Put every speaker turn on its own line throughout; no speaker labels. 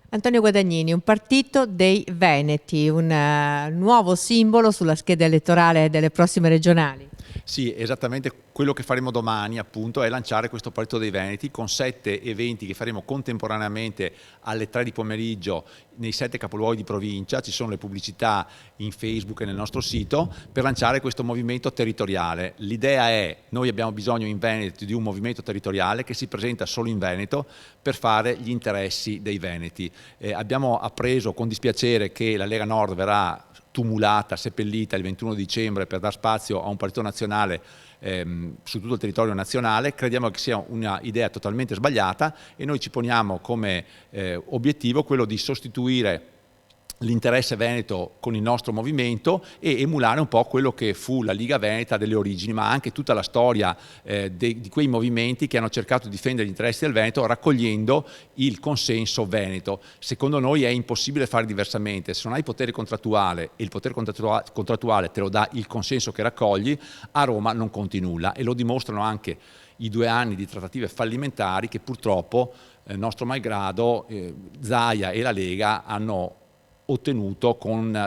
Antonio Guadagnini, un partito dei Veneti, un nuovo simbolo sulla scheda elettorale delle prossime regionali.
Sì, esattamente quello che faremo domani appunto è lanciare questo Partito dei Veneti con 7 eventi che faremo contemporaneamente alle 3 di pomeriggio nei 7 capoluoghi di provincia. Ci sono le pubblicità in Facebook e nel nostro sito per lanciare questo movimento territoriale. L'idea è: noi abbiamo bisogno in Veneto di un movimento territoriale che si presenta solo in Veneto per fare gli interessi dei veneti. Abbiamo appreso con dispiacere che la Lega Nord verrà tumulata, seppellita il 21 dicembre per dar spazio a un partito nazionale su tutto il territorio nazionale. Crediamo che sia una idea totalmente sbagliata e noi ci poniamo come obiettivo quello di sostituire l'interesse veneto con il nostro movimento e emulare un po' quello che fu la Liga Veneta delle origini, ma anche tutta la storia di quei movimenti che hanno cercato di difendere gli interessi del Veneto raccogliendo il consenso veneto. Secondo noi è impossibile fare diversamente. Se non hai potere contrattuale e il potere contrattuale te lo dà il consenso che raccogli, a Roma non conti nulla, e lo dimostrano anche i 2 anni di trattative fallimentari che purtroppo, nostro malgrado, Zaia e la Lega hanno ottenuto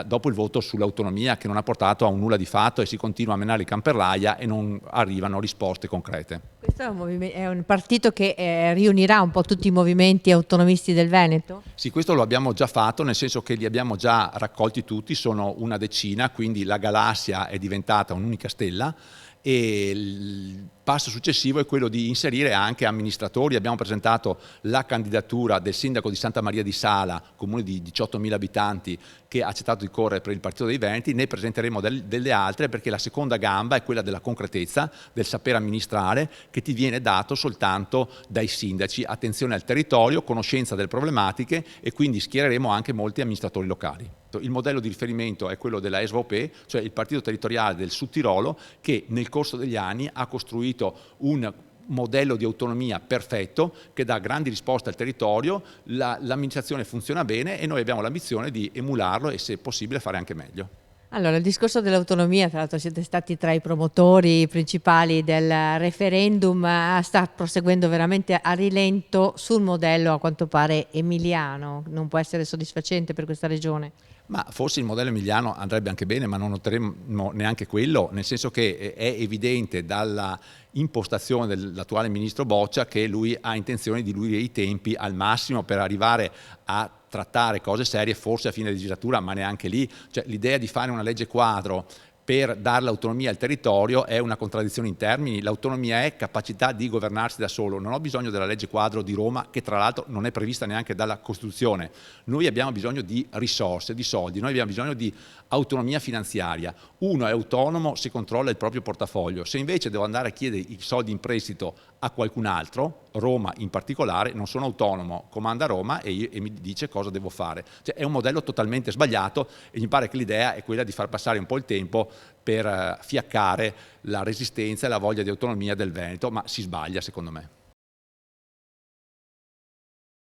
dopo il voto sull'autonomia, che non ha portato a un nulla di fatto, e si continua a menare il can per l'aia e non arrivano risposte concrete.
Questo è un partito che riunirà un po' tutti i movimenti autonomisti del Veneto?
Sì, questo lo abbiamo già fatto, nel senso che li abbiamo già raccolti tutti, sono una decina, quindi la galassia è diventata un'unica stella. E il passo successivo è quello di inserire anche amministratori. Abbiamo presentato la candidatura del sindaco di Santa Maria di Sala, comune di 18.000 abitanti, che ha accettato di correre per il Partito dei Veneti. Ne presenteremo delle altre, perché la seconda gamba è quella della concretezza, del sapere amministrare, che ti viene dato soltanto dai sindaci. Attenzione al territorio, conoscenza delle problematiche, e quindi schiereremo anche molti amministratori locali. Il modello di riferimento è quello della SVP, cioè il partito territoriale del Sud Tirolo, che nel corso degli anni ha costruito un modello di autonomia perfetto che dà grandi risposte al territorio. L'amministrazione funziona bene e noi abbiamo l'ambizione di emularlo e, se possibile, fare anche meglio.
Allora, il discorso dell'autonomia, tra l'altro siete stati tra i promotori principali del referendum, sta proseguendo veramente a rilento sul modello, a quanto pare, emiliano. Non può essere soddisfacente per questa regione?
Ma forse il modello emiliano andrebbe anche bene, ma non otterremo neanche quello, nel senso che è evidente dalla impostazione dell'attuale ministro Boccia che lui ha intenzione di diluire i tempi al massimo per arrivare a trattare cose serie, forse a fine legislatura, ma neanche lì. Cioè, l'idea di fare una legge quadro per dare l'autonomia al territorio è una contraddizione in termini. L'autonomia è capacità di governarsi da solo. Non ho bisogno della legge quadro di Roma, che tra l'altro non è prevista neanche dalla Costituzione. Noi abbiamo bisogno di risorse, di soldi, noi abbiamo bisogno di autonomia finanziaria. Uno è autonomo se controlla il proprio portafoglio. Se invece devo andare a chiedere i soldi in prestito a qualcun altro, Roma in particolare, non sono autonomo, comanda Roma e mi dice cosa devo fare. Cioè, è un modello totalmente sbagliato, e mi pare che l'idea è quella di far passare un po' il tempo per fiaccare la resistenza e la voglia di autonomia del Veneto, ma si sbaglia secondo me.